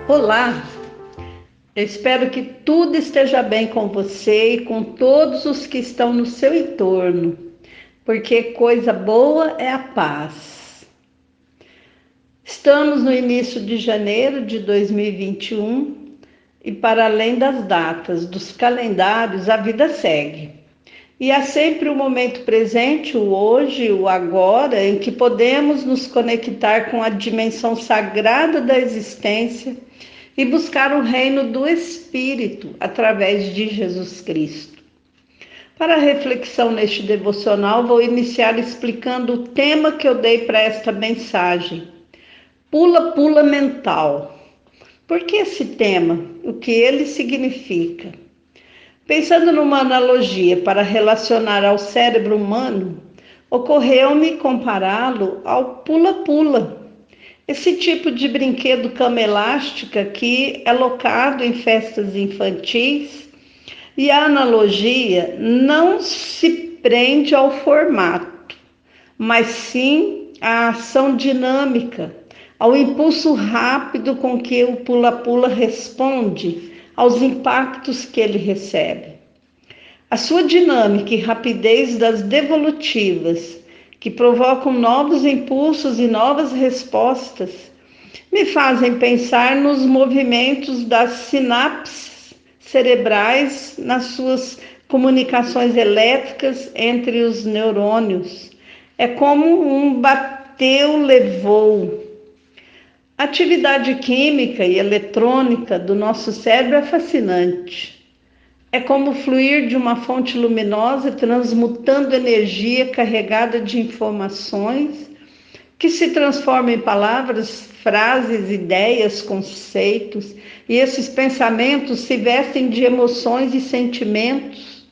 Olá, eu espero que tudo esteja bem com você e com todos os que estão no seu entorno, porque coisa boa é a paz. Estamos no início de janeiro de 2021 e para além das datas, dos calendários, a vida segue. E há sempre o momento presente, o hoje, o agora, em que podemos nos conectar com a dimensão sagrada da existência e buscar o reino do Espírito através de Jesus Cristo. Para a reflexão neste devocional, vou iniciar explicando o tema que eu dei para esta mensagem: Pula-pula mental. Por que esse tema? O que ele significa? Pensando numa analogia para relacionar ao cérebro humano, ocorreu-me compará-lo ao pula-pula. Esse tipo de brinquedo cama elástica que é locado em festas infantis, e a analogia não se prende ao formato, mas sim à ação dinâmica, ao impulso rápido com que o pula-pula responde aos impactos que ele recebe. A sua dinâmica e rapidez das devolutivas, que provocam novos impulsos e novas respostas, me fazem pensar nos movimentos das sinapses cerebrais, nas suas comunicações elétricas entre os neurônios. É como um bateu-levou. A atividade química e eletrônica do nosso cérebro é fascinante. É como o fluir de uma fonte luminosa transmutando energia carregada de informações que se transformam em palavras, frases, ideias, conceitos, e esses pensamentos se vestem de emoções e sentimentos,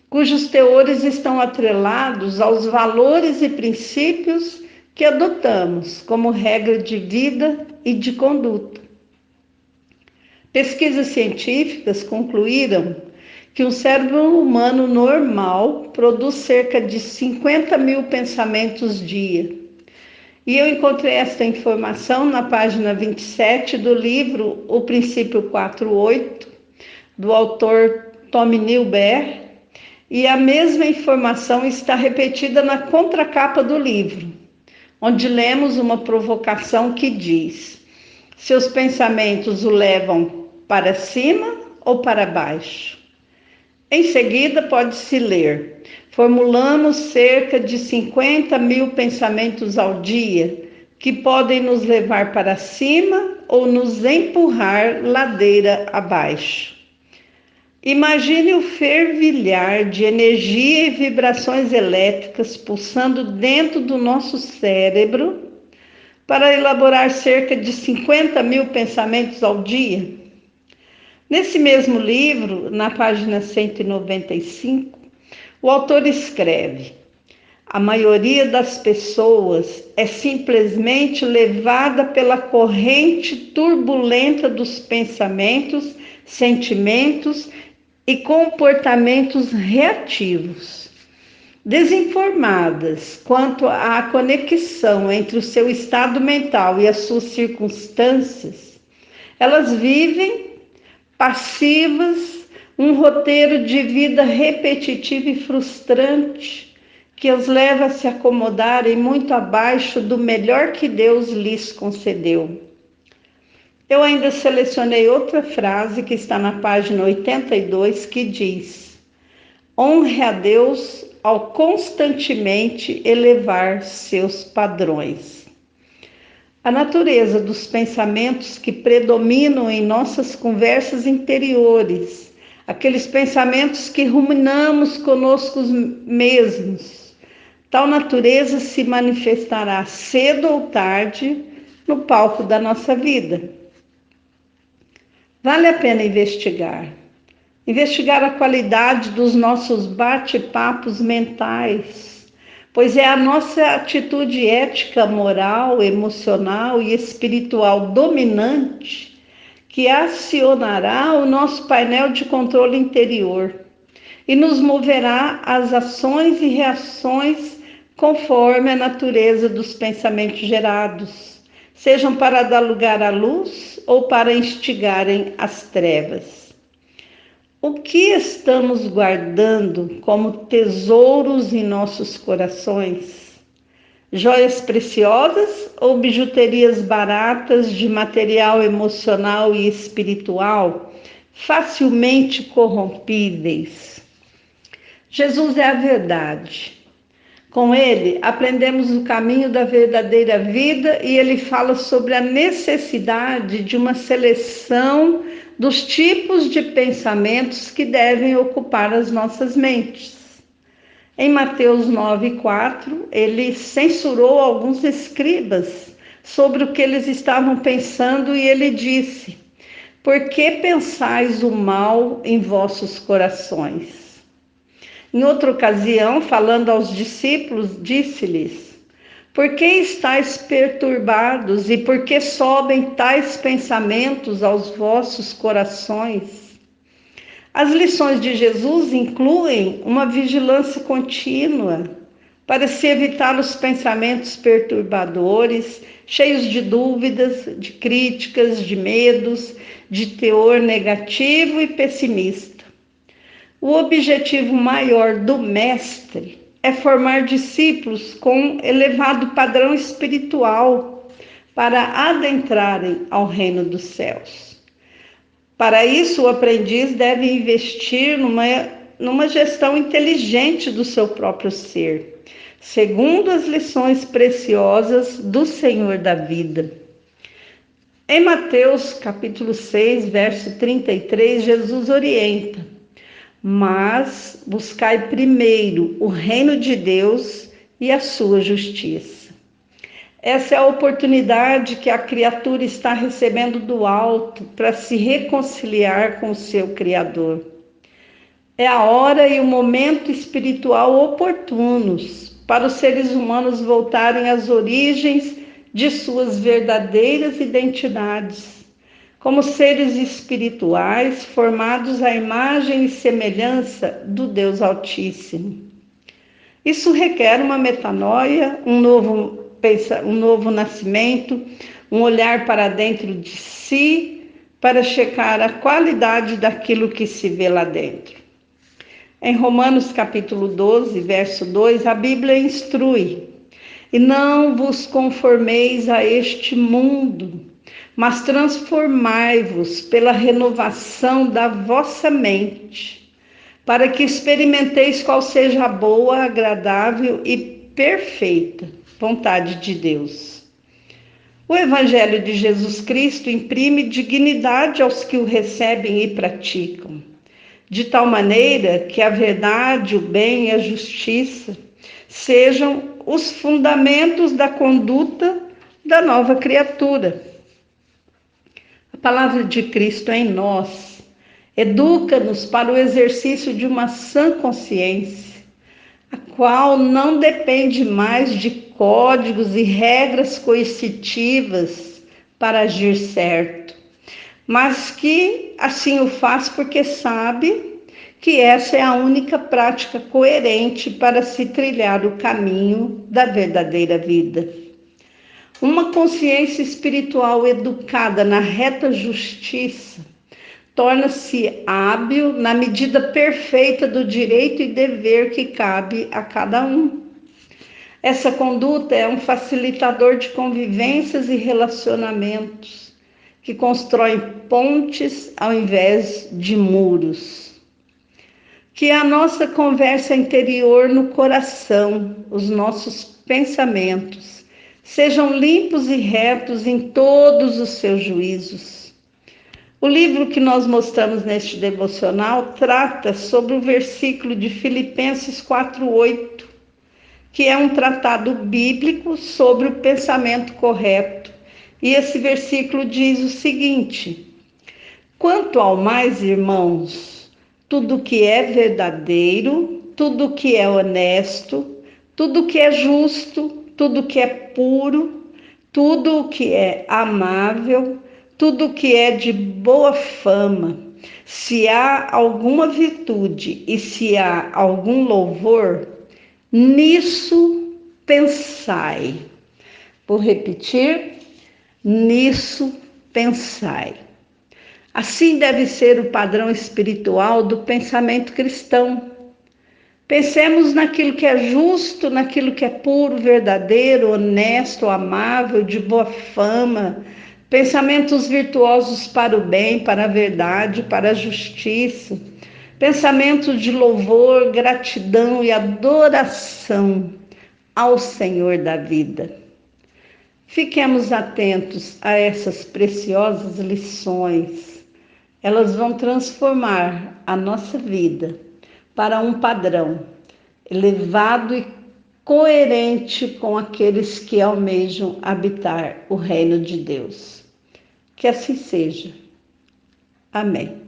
cujos teores estão atrelados aos valores e princípios que adotamos como regra de vida e de conduta. Pesquisas científicas concluíram que o cérebro humano normal produz cerca de 50 mil pensamentos dia. E eu encontrei esta informação na página 27 do livro O Princípio 4.8, do autor Tommy Newberg, e a mesma informação está repetida na contracapa do livro, onde lemos uma provocação que diz: seus pensamentos o levam para cima ou para baixo? Em seguida, pode-se ler: formulamos cerca de 50 mil pensamentos ao dia, que podem nos levar para cima ou nos empurrar ladeira abaixo. Imagine o fervilhar de energia e vibrações elétricas pulsando dentro do nosso cérebro para elaborar cerca de 50 mil pensamentos ao dia. Nesse mesmo livro, na página 195, o autor escreve: a maioria das pessoas é simplesmente levada pela corrente turbulenta dos pensamentos, sentimentos e comportamentos reativos. Desinformadas quanto à conexão entre o seu estado mental e as suas circunstâncias, elas vivem passivas, um roteiro de vida repetitivo e frustrante que as leva a se acomodarem muito abaixo do melhor que Deus lhes concedeu. Eu ainda selecionei outra frase que está na página 82 que diz: honre a Deus ao constantemente elevar seus padrões. A natureza dos pensamentos que predominam em nossas conversas interiores, aqueles pensamentos que ruminamos conosco mesmos, tal natureza se manifestará cedo ou tarde no palco da nossa vida. Vale a pena investigar a qualidade dos nossos bate-papos mentais, pois é a nossa atitude ética, moral, emocional e espiritual dominante que acionará o nosso painel de controle interior e nos moverá às ações e reações conforme a natureza dos pensamentos gerados, sejam para dar lugar à luz ou para instigarem as trevas. O que estamos guardando como tesouros em nossos corações? Joias preciosas ou bijuterias baratas de material emocional e espiritual, facilmente corrompíveis? Jesus é a verdade. Com ele, aprendemos o caminho da verdadeira vida e ele fala sobre a necessidade de uma seleção dos tipos de pensamentos que devem ocupar as nossas mentes. Em Mateus 9,4, ele censurou alguns escribas sobre o que eles estavam pensando e ele disse: por que pensais o mal em vossos corações? Em outra ocasião, falando aos discípulos, disse-lhes: por que estáis perturbados e por que sobem tais pensamentos aos vossos corações? As lições de Jesus incluem uma vigilância contínua para se evitar os pensamentos perturbadores, cheios de dúvidas, de críticas, de medos, de teor negativo e pessimista. O objetivo maior do Mestre é formar discípulos com elevado padrão espiritual para adentrarem ao reino dos céus. Para isso, o aprendiz deve investir numa gestão inteligente do seu próprio ser, segundo as lições preciosas do Senhor da vida. Em Mateus capítulo 6, verso 33, Jesus orienta: mas buscai primeiro o reino de Deus e a sua justiça. Essa é a oportunidade que a criatura está recebendo do alto para se reconciliar com o seu Criador. É a hora e o momento espiritual oportunos para os seres humanos voltarem às origens de suas verdadeiras identidades, como seres espirituais formados à imagem e semelhança do Deus Altíssimo. Isso requer uma metanoia, um novo nascimento, um olhar para dentro de si, para checar a qualidade daquilo que se vê lá dentro. Em Romanos capítulo 12, verso 2, a Bíblia instrui: e não vos conformeis a este mundo, mas transformai-vos pela renovação da vossa mente, para que experimenteis qual seja a boa, agradável e perfeita vontade de Deus. O Evangelho de Jesus Cristo imprime dignidade aos que o recebem e praticam, de tal maneira que a verdade, o bem e a justiça sejam os fundamentos da conduta da nova criatura. A palavra de Cristo em nós educa-nos para o exercício de uma sã consciência, a qual não depende mais de códigos e regras coercitivas para agir certo, mas que assim o faz porque sabe que essa é a única prática coerente para se trilhar o caminho da verdadeira vida. Uma consciência espiritual educada na reta justiça torna-se hábil na medida perfeita do direito e dever que cabe a cada um. Essa conduta é um facilitador de convivências e relacionamentos, que constroem pontes ao invés de muros. Que a nossa conversa interior no coração, os nossos pensamentos, sejam limpos e retos em todos os seus juízos. O livro que nós mostramos neste devocional trata sobre o versículo de Filipenses 4:8, que é um tratado bíblico sobre o pensamento correto. E esse versículo diz o seguinte: quanto ao mais, irmãos, tudo que é verdadeiro, tudo que é honesto, tudo que é justo, tudo que é puro, tudo que é amável, tudo que é de boa fama, se há alguma virtude e se há algum louvor, nisso pensai. Vou repetir: Nisso pensai. Assim deve ser o padrão espiritual do pensamento cristão. Pensemos naquilo que é justo, naquilo que é puro, verdadeiro, honesto, amável, de boa fama, pensamentos virtuosos para o bem, para a verdade, para a justiça, pensamentos de louvor, gratidão e adoração ao Senhor da vida. Fiquemos atentos a essas preciosas lições. Elas vão transformar a nossa vida para um padrão elevado e coerente com aqueles que almejam habitar o reino de Deus. Que assim seja. Amém.